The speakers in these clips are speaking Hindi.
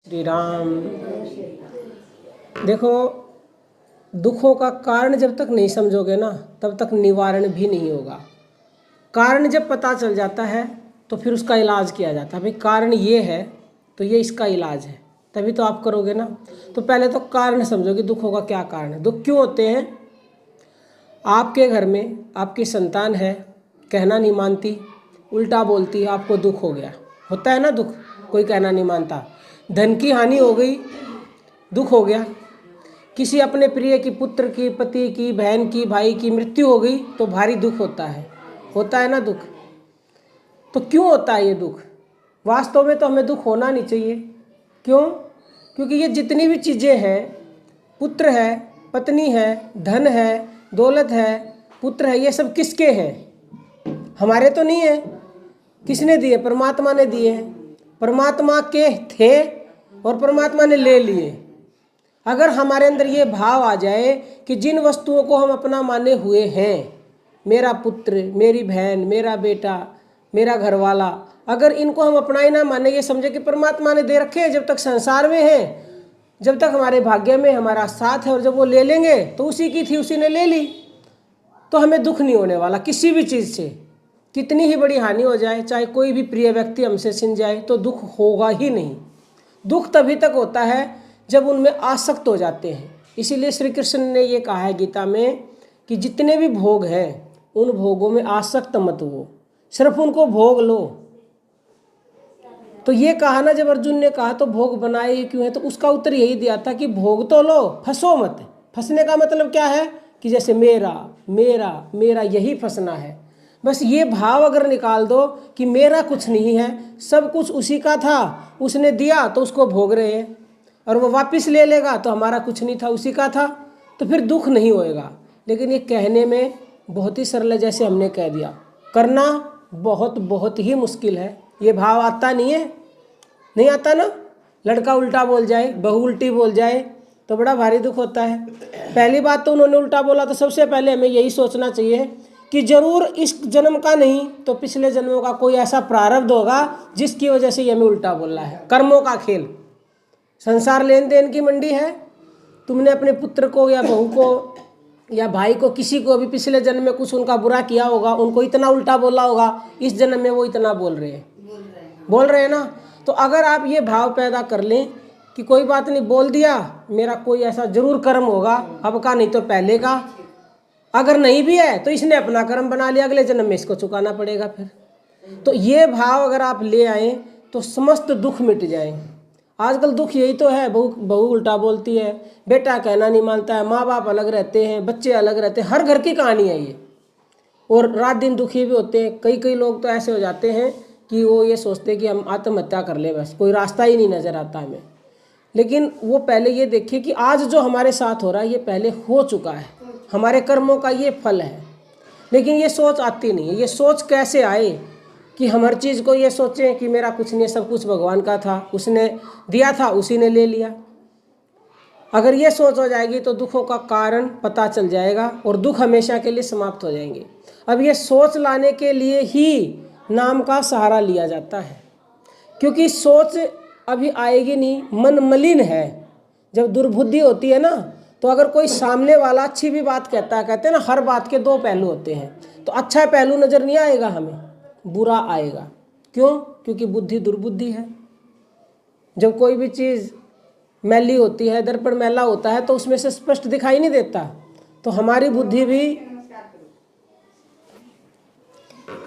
श्री राम। देखो, दुखों का कारण जब तक नहीं समझोगे ना तब तक निवारण भी नहीं होगा। कारण जब पता चल जाता है तो फिर उसका इलाज किया जाता है। भाई कारण ये है तो ये इसका इलाज है, तभी तो आप करोगे ना। तो पहले तो कारण समझो कि दुखों का क्या कारण है, दुख क्यों होते हैं। आपके घर में आपकी संतान है, कहना नहीं मानती, उल्टा बोलती है, आपको दुख हो गया। होता है ना दुख, कोई कहना नहीं मानता। धन की हानि हो गई, दुख हो गया। किसी अपने प्रिय की, पुत्र की, पति की, बहन की, भाई की मृत्यु हो गई तो भारी दुख होता है ना दुख। तो क्यों होता है ये दुख? वास्तव में तो हमें दुख होना नहीं चाहिए। क्यों? क्योंकि ये जितनी भी चीज़ें हैं, पुत्र है, पत्नी है, धन है, दौलत है, पुत्र है, ये सब किसके हैं? हमारे तो नहीं है। किसने दिए? परमात्मा ने दिए हैं। परमात्मा के थे और परमात्मा ने ले लिए। अगर हमारे अंदर ये भाव आ जाए कि जिन वस्तुओं को हम अपना माने हुए हैं, मेरा पुत्र, मेरी बहन, मेरा बेटा, मेरा घरवाला, अगर इनको हम अपना ही ना माने, ये समझे कि परमात्मा ने दे रखे हैं, जब तक संसार में हैं, जब तक हमारे भाग्य में हमारा साथ है, और जब वो ले लेंगे तो उसी की थी, उसी ने ले ली, तो हमें दुख नहीं होने वाला किसी भी चीज़ से। कितनी ही बड़ी हानि हो जाए, चाहे कोई भी प्रिय व्यक्ति हमसे छिन जाए, तो दुख होगा ही नहीं। दुख तभी तक होता है जब उनमें आसक्त हो जाते हैं। इसीलिए श्री कृष्ण ने ये कहा है गीता में कि जितने भी भोग हैं उन भोगों में आसक्त मत हो, सिर्फ उनको भोग लो। तो ये कहा ना, जब अर्जुन ने कहा तो भोग बनाए ही क्यों है, तो उसका उत्तर यही दिया था कि भोग तो लो, फंसो मत। फंसने का मतलब क्या है कि जैसे मेरा मेरा मेरा, यही फंसना है। बस ये भाव अगर निकाल दो कि मेरा कुछ नहीं है, सब कुछ उसी का था, उसने दिया तो उसको भोग रहे हैं, और वो वापस ले लेगा तो हमारा कुछ नहीं था, उसी का था, तो फिर दुख नहीं होएगा। लेकिन ये कहने में बहुत ही सरल है, जैसे हमने कह दिया, करना बहुत बहुत ही मुश्किल है। ये भाव आता नहीं है, नहीं आता ना। लड़का उल्टा बोल जाए, बहू उल्टी बोल जाए तो बड़ा भारी दुख होता है। पहली बात तो उन्होंने उल्टा बोला, तो सबसे पहले हमें यही सोचना चाहिए कि जरूर इस जन्म का नहीं तो पिछले जन्मों का कोई ऐसा प्रारब्ध होगा जिसकी वजह से ये हमें उल्टा बोल रहा है। कर्मों का खेल, संसार लेन देन की मंडी है। तुमने अपने पुत्र को या बहू को या भाई को, किसी को भी पिछले जन्म में कुछ उनका बुरा किया होगा, उनको इतना उल्टा बोला होगा, इस जन्म में वो इतना बोल रहे हैं ना। तो अगर आप ये भाव पैदा कर लें कि कोई बात नहीं, बोल दिया, मेरा कोई ऐसा जरूर कर्म होगा, अब का नहीं तो पहले का, अगर नहीं भी है तो इसने अपना कर्म बना लिया, अगले जन्म में इसको चुकाना पड़ेगा फिर। तो ये भाव अगर आप ले आए तो समस्त दुख मिट जाए। आजकल दुख यही तो है, बहू उल्टा बोलती है, बेटा कहना नहीं मानता है, माँ बाप अलग रहते हैं, बच्चे अलग रहते हैं, हर घर की कहानी है ये। और रात दिन दुखी भी होते हैं। कई लोग तो ऐसे हो जाते हैं कि वो ये सोचते हैं कि हम आत्महत्या कर ले, बस कोई रास्ता ही नहीं नज़र आता हमें। लेकिन वो पहले ये देखिए कि आज जो हमारे साथ हो रहा है ये पहले हो चुका है, हमारे कर्मों का ये फल है। लेकिन ये सोच आती नहीं है। ये सोच कैसे आए कि हम हर चीज़ को ये सोचें कि मेरा कुछ नहीं, सब कुछ भगवान का था, उसने दिया था, उसी ने ले लिया। अगर ये सोच हो जाएगी तो दुखों का कारण पता चल जाएगा और दुख हमेशा के लिए समाप्त हो जाएंगे। अब ये सोच लाने के लिए ही नाम का सहारा लिया जाता है, क्योंकि सोच अभी आएगी नहीं, मन मलिन है। जब दुर्बुद्धि होती है ना, तो अगर कोई सामने वाला अच्छी भी बात कहता है, कहते हैं ना हर बात के दो पहलू होते हैं, तो अच्छा पहलू नज़र नहीं आएगा हमें, बुरा आएगा। क्यों? क्योंकि बुद्धि दुर्बुद्धि है। जब कोई भी चीज़ मैली होती है, दर्पण मैला होता है, तो उसमें से स्पष्ट दिखाई नहीं देता। तो हमारी बुद्धि भी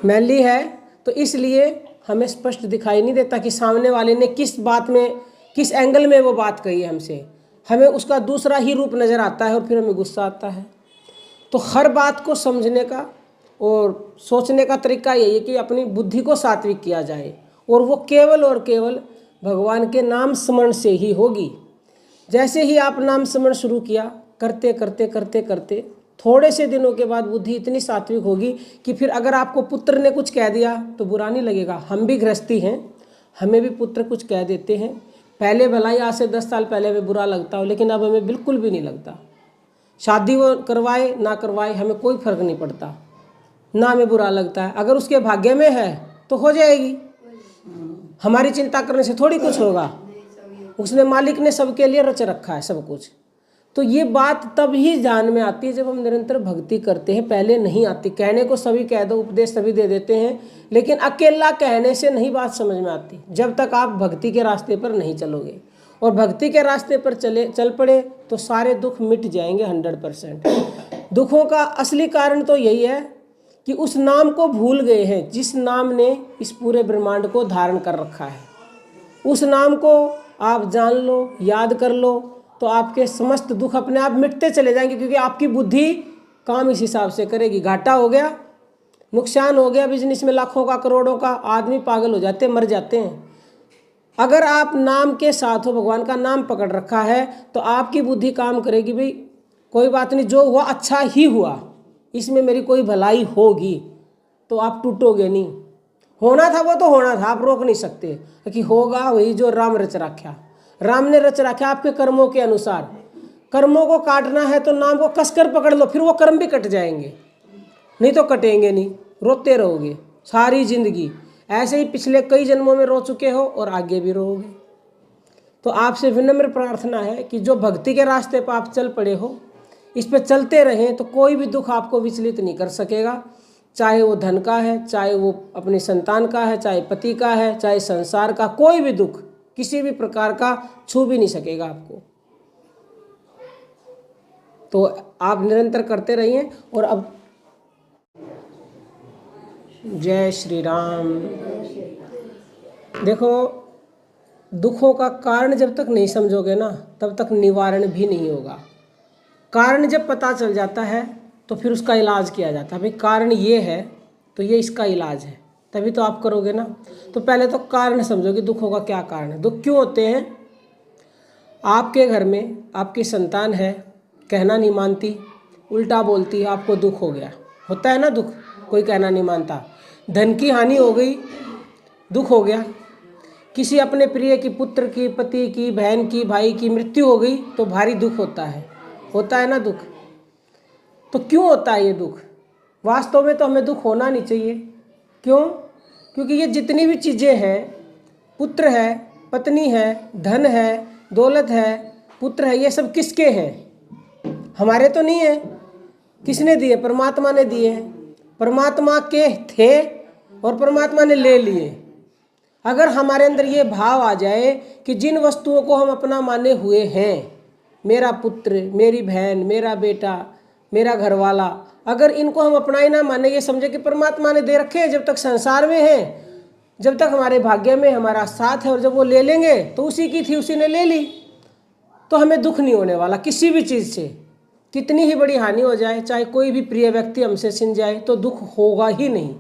मैली है, तो इसलिए हमें स्पष्ट दिखाई नहीं देता कि सामने वाले ने किस बात में, किस एंगल में वो बात कही है हमसे। हमें उसका दूसरा ही रूप नज़र आता है और फिर हमें गुस्सा आता है। तो हर बात को समझने का और सोचने का तरीका यही है कि अपनी बुद्धि को सात्विक किया जाए, और वो केवल और केवल भगवान के नाम स्मरण से ही होगी। जैसे ही आप नाम स्मरण शुरू किया, करते करते करते करते थोड़े से दिनों के बाद बुद्धि इतनी सात्विक होगी कि फिर अगर आपको पुत्र ने कुछ कह दिया तो बुरा नहीं लगेगा। हम भी गृहस्थी हैं, हमें भी पुत्र कुछ कह देते हैं। पहले भलाई आज से 10 साल पहले में बुरा लगता हो, लेकिन अब हमें बिल्कुल भी नहीं लगता। शादी वो करवाए ना करवाए हमें कोई फर्क नहीं पड़ता, ना हमें बुरा लगता है। अगर उसके भाग्य में है तो हो जाएगी, हमारी चिंता करने से थोड़ी कुछ होगा। उसने मालिक ने सबके लिए रच रखा है सब कुछ। तो ये बात तब ही ध्यान में आती है जब हम निरंतर भक्ति करते हैं, पहले नहीं आती। कहने को सभी कह दो, उपदेश सभी दे देते हैं, लेकिन अकेला कहने से नहीं बात समझ में आती जब तक आप भक्ति के रास्ते पर नहीं चलोगे। और भक्ति के रास्ते पर चल पड़े तो सारे दुख मिट जाएंगे 100%। दुखों का असली कारण तो यही है कि उस नाम को भूल गए हैं जिस नाम ने इस पूरे ब्रह्मांड को धारण कर रखा है। उस नाम को आप जान लो, याद कर लो, तो आपके समस्त दुख अपने आप मिटते चले जाएंगे, क्योंकि आपकी बुद्धि काम इस हिसाब से करेगी। घाटा हो गया, नुकसान हो गया बिजनेस में लाखों का करोड़ों का, आदमी पागल हो जाते हैं, मर जाते हैं। अगर आप नाम के साथ हो, भगवान का नाम पकड़ रखा है, तो आपकी बुद्धि काम करेगी, भाई कोई बात नहीं, जो हुआ अच्छा ही हुआ, इसमें मेरी कोई भलाई होगी, तो आप टूटोगे नहीं। होना था वो तो होना था, आप रोक नहीं सकते कि होगा वही जो राम रच रखा। राम ने रच रखा आपके कर्मों के अनुसार। कर्मों को काटना है तो नाम को कसकर पकड़ लो, फिर वो कर्म भी कट जाएंगे, नहीं तो कटेंगे नहीं, रोते रहोगे सारी जिंदगी। ऐसे ही पिछले कई जन्मों में रो चुके हो और आगे भी रोओगे। तो आपसे विनम्र प्रार्थना है कि जो भक्ति के रास्ते पर आप चल पड़े हो, इस पर चलते रहें, तो कोई भी दुख आपको विचलित नहीं कर सकेगा। चाहे वो धन का है, चाहे वो अपनी संतान का है, चाहे पति का है, चाहे संसार का, कोई भी दुख किसी भी प्रकार का छू भी नहीं सकेगा आपको। तो आप निरंतर करते रहिए। और अब जय श्री राम। देखो, दुखों का कारण जब तक नहीं समझोगे ना, तब तक निवारण भी नहीं होगा। कारण जब पता चल जाता है तो फिर उसका इलाज किया जाता है। भाई कारण ये है तो ये इसका इलाज है, तभी तो आप करोगे ना। तो पहले तो कारण समझो कि दुखों का क्या कारण है, दुख क्यों होते हैं। आपके घर में आपकी संतान है, कहना नहीं मानती, उल्टा बोलती है, आपको दुख हो गया। होता है ना दुख, कोई कहना नहीं मानता। धन की हानि हो गई, दुख हो गया। किसी अपने प्रिय की, पुत्र की, पति की, बहन की, भाई की मृत्यु हो गई तो भारी दुख होता है ना दुख। तो क्यों होता है ये दुख। वास्तव में तो हमें दुख होना नहीं चाहिए। क्यों? क्योंकि ये जितनी भी चीज़ें हैं, पुत्र है, पत्नी है, धन है, दौलत है, पुत्र है, ये सब किसके हैं? हमारे तो नहीं है। किसने दिए? परमात्मा ने दिए हैं। परमात्मा के थे और परमात्मा ने ले लिए। अगर हमारे अंदर ये भाव आ जाए कि जिन वस्तुओं को हम अपना माने हुए हैं, मेरा पुत्र, मेरी बहन, मेरा बेटा, मेरा घरवाला, अगर इनको हम अपना ही ना माने, ये समझे कि परमात्मा ने दे रखे हैं, जब तक संसार में है, जब तक हमारे भाग्य में हमारा साथ है, और जब वो ले लेंगे तो उसी की थी, उसी ने ले ली, तो हमें दुख नहीं होने वाला किसी भी चीज़ से। कितनी ही बड़ी हानि हो जाए, चाहे कोई भी प्रिय व्यक्ति हमसे छिन जाए, तो दुख होगा ही नहीं।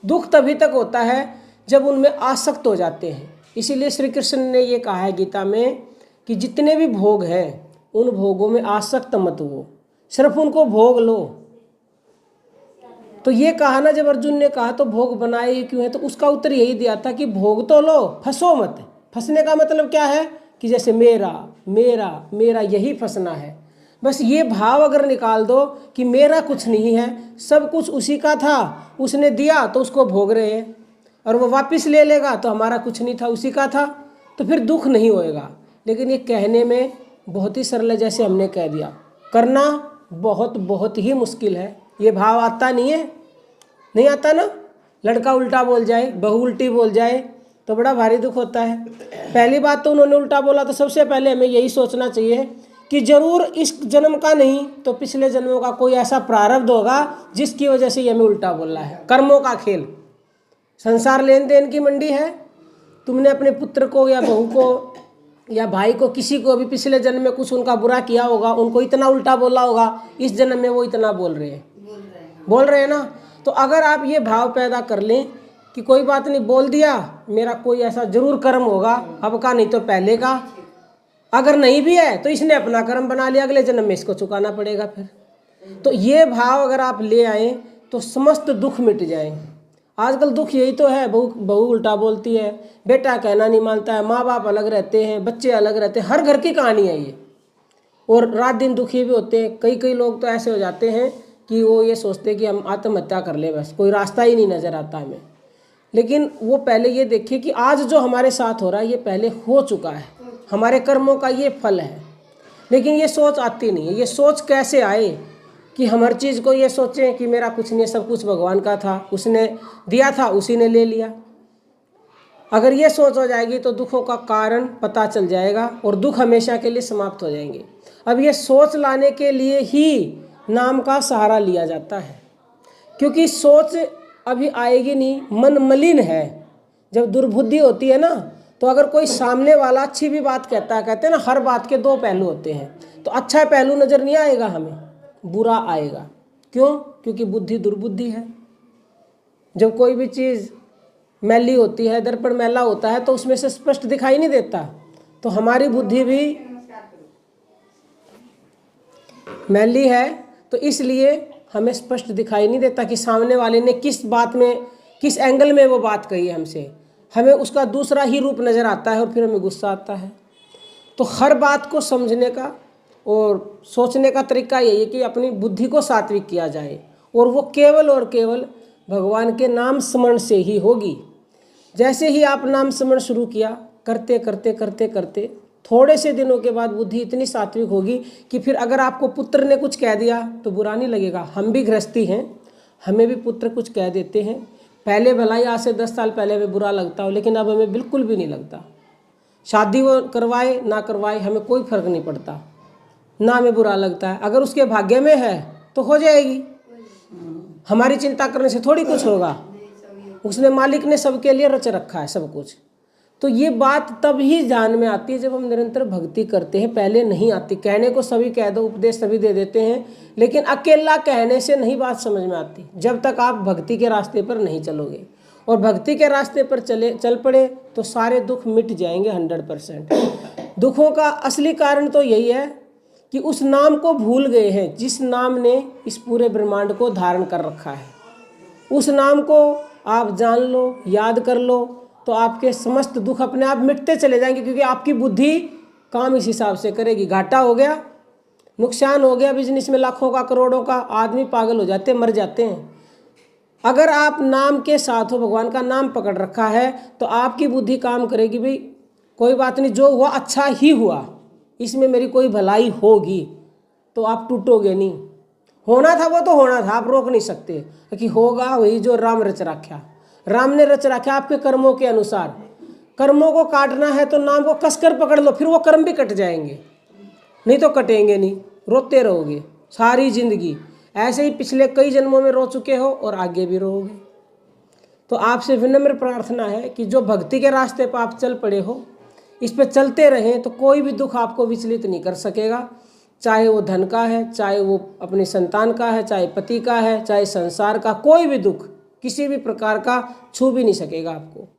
दुख तभी तक होता है जब उनमें आसक्त हो जाते हैं। इसीलिए श्री कृष्ण ने ये कहा है गीता में कि जितने भी भोग हैं उन भोगों में आसक्त मत हो, सिर्फ उनको भोग लो। तो ये कहा ना, जब अर्जुन ने कहा तो भोग बनाए ही क्यों है, तो उसका उत्तर यही दिया था कि भोग तो लो, फंसो मत। फंसने का मतलब क्या है कि जैसे मेरा मेरा मेरा यही फंसना है। बस ये भाव अगर निकाल दो कि मेरा कुछ नहीं है, सब कुछ उसी का था, उसने दिया तो उसको भोग रहे हैं, और वो वापस ले लेगा तो हमारा कुछ नहीं था, उसी का था, तो फिर दुख नहीं होएगा। लेकिन ये कहने में बहुत ही सरल है, जैसे हमने कह दिया, करना बहुत बहुत ही मुश्किल है। ये भाव आता नहीं आता ना। लड़का उल्टा बोल जाए, बहू उल्टी बोल जाए तो बड़ा भारी दुख होता है। पहली बात तो उन्होंने उल्टा बोला, तो सबसे पहले हमें यही सोचना चाहिए कि जरूर इस जन्म का नहीं तो पिछले जन्मों का कोई ऐसा प्रारब्ध होगा जिसकी वजह से ये हमें उल्टा बोल रहा है। कर्मों का खेल, संसार लेन देन की मंडी है। तुमने अपने पुत्र को या बहू को या भाई को, किसी को भी पिछले जन्म में कुछ उनका बुरा किया होगा, उनको इतना उल्टा बोला होगा, इस जन्म में वो इतना बोल रहे हैं ना। तो अगर आप ये भाव पैदा कर लें कि कोई बात नहीं, बोल दिया, मेरा कोई ऐसा जरूर कर्म होगा, अब का नहीं तो पहले का, अगर नहीं भी है तो इसने अपना कर्म बना लिया, अगले जन्म में इसको चुकाना पड़ेगा फिर। तो ये भाव अगर आप ले आए तो समस्त दुख मिट जाए। आजकल दुख यही तो है, बहू उल्टा बोलती है, बेटा कहना नहीं मानता है, माँ बाप अलग रहते हैं, बच्चे अलग रहते हैं, हर घर की कहानी है ये। और रात दिन दुखी भी होते हैं। कई लोग तो ऐसे हो जाते हैं कि वो ये सोचते हैं कि हम आत्महत्या कर ले, बस कोई रास्ता ही नहीं नज़र आता हमें। लेकिन वो पहले ये देखिए कि आज जो हमारे साथ हो रहा है ये पहले हो चुका है, हमारे कर्मों का ये फल है। लेकिन ये सोच आती नहीं है। ये सोच कैसे आए कि हम हर चीज़ को ये सोचें कि मेरा कुछ नहीं, सब कुछ भगवान का था, उसने दिया था, उसी ने ले लिया। अगर ये सोच हो जाएगी तो दुखों का कारण पता चल जाएगा और दुख हमेशा के लिए समाप्त हो जाएंगे। अब ये सोच लाने के लिए ही नाम का सहारा लिया जाता है, क्योंकि सोच अभी आएगी नहीं, मन मलिन है। जब दुर्बुद्धि होती है ना, तो अगर कोई सामने वाला अच्छी भी बात कहता है, कहते हैं ना हर बात के दो पहलू होते हैं, तो अच्छा पहलू नज़र नहीं आएगा हमें, बुरा आएगा। क्यों? क्योंकि बुद्धि दुर्बुद्धि है। जब कोई भी चीज़ मैली होती है, दर्पण मैला होता है, तो उसमें से स्पष्ट दिखाई नहीं देता। तो हमारी बुद्धि भी मैली है, तो इसलिए हमें स्पष्ट दिखाई नहीं देता कि सामने वाले ने किस बात में, किस एंगल में वो बात कही है हमसे। हमें उसका दूसरा ही रूप नज़र आता है और फिर हमें गुस्सा आता है। तो हर बात को समझने का और सोचने का तरीका यही है कि अपनी बुद्धि को सात्विक किया जाए, और वो केवल और केवल भगवान के नाम स्मरण से ही होगी। जैसे ही आप नाम स्मरण शुरू किया, करते करते करते करते थोड़े से दिनों के बाद बुद्धि इतनी सात्विक होगी कि फिर अगर आपको पुत्र ने कुछ कह दिया तो बुरा नहीं लगेगा। हम भी गृहस्थी हैं, हमें भी पुत्र कुछ कह देते हैं। पहले भलाई आज से 10 साल पहले में बुरा लगता हो, लेकिन अब हमें बिल्कुल भी नहीं लगता। शादी वो करवाए ना करवाए हमें कोई फर्क नहीं पड़ता, ना हमें बुरा लगता है। अगर उसके भाग्य में है तो हो जाएगी, हमारी चिंता करने से थोड़ी कुछ होगा। उसने, मालिक ने सबके लिए रच रखा है सब कुछ। तो ये बात तब ही ध्यान में आती है जब हम निरंतर भक्ति करते हैं। पहले नहीं आती। कहने को सभी कह दो, उपदेश सभी दे देते हैं, लेकिन अकेला कहने से नहीं बात समझ में आती, जब तक आप भक्ति के रास्ते पर नहीं चलोगे। और भक्ति के रास्ते पर चल पड़े तो सारे दुख मिट जाएंगे 100%। दुखों का असली कारण तो यही है कि उस नाम को भूल गए हैं जिस नाम ने इस पूरे ब्रह्मांड को धारण कर रखा है। उस नाम को आप जान लो, याद कर लो, तो आपके समस्त दुख अपने आप मिटते चले जाएंगे, क्योंकि आपकी बुद्धि काम इस हिसाब से करेगी। घाटा हो गया, नुकसान हो गया बिजनेस में लाखों का, करोड़ों का, आदमी पागल हो जाते हैं, मर जाते हैं। अगर आप नाम के साथ हो, भगवान का नाम पकड़ रखा है, तो आपकी बुद्धि काम करेगी, भाई कोई बात नहीं, जो हुआ अच्छा ही हुआ, इसमें मेरी कोई भलाई होगी। तो आप टूटोगे नहीं। होना था वो तो होना था, आप रोक नहीं सकते कि होगा वही जो राम रच रखा। राम ने रच रखा आपके कर्मों के अनुसार। कर्मों को काटना है तो नाम को कसकर पकड़ लो, फिर वो कर्म भी कट जाएंगे, नहीं तो कटेंगे नहीं, रोते रहोगे सारी जिंदगी। ऐसे ही पिछले कई जन्मों में रो चुके हो और आगे भी रोगे। तो आपसे विनम्र प्रार्थना है कि जो भक्ति के रास्ते पर आप चल पड़े हो, इस पर चलते रहें, तो कोई भी दुख आपको विचलित नहीं कर सकेगा। चाहे वो धन का है, चाहे वो अपनी संतान का है, चाहे पति का है, चाहे संसार का, कोई भी दुख किसी भी प्रकार का छू भी नहीं सकेगा आपको।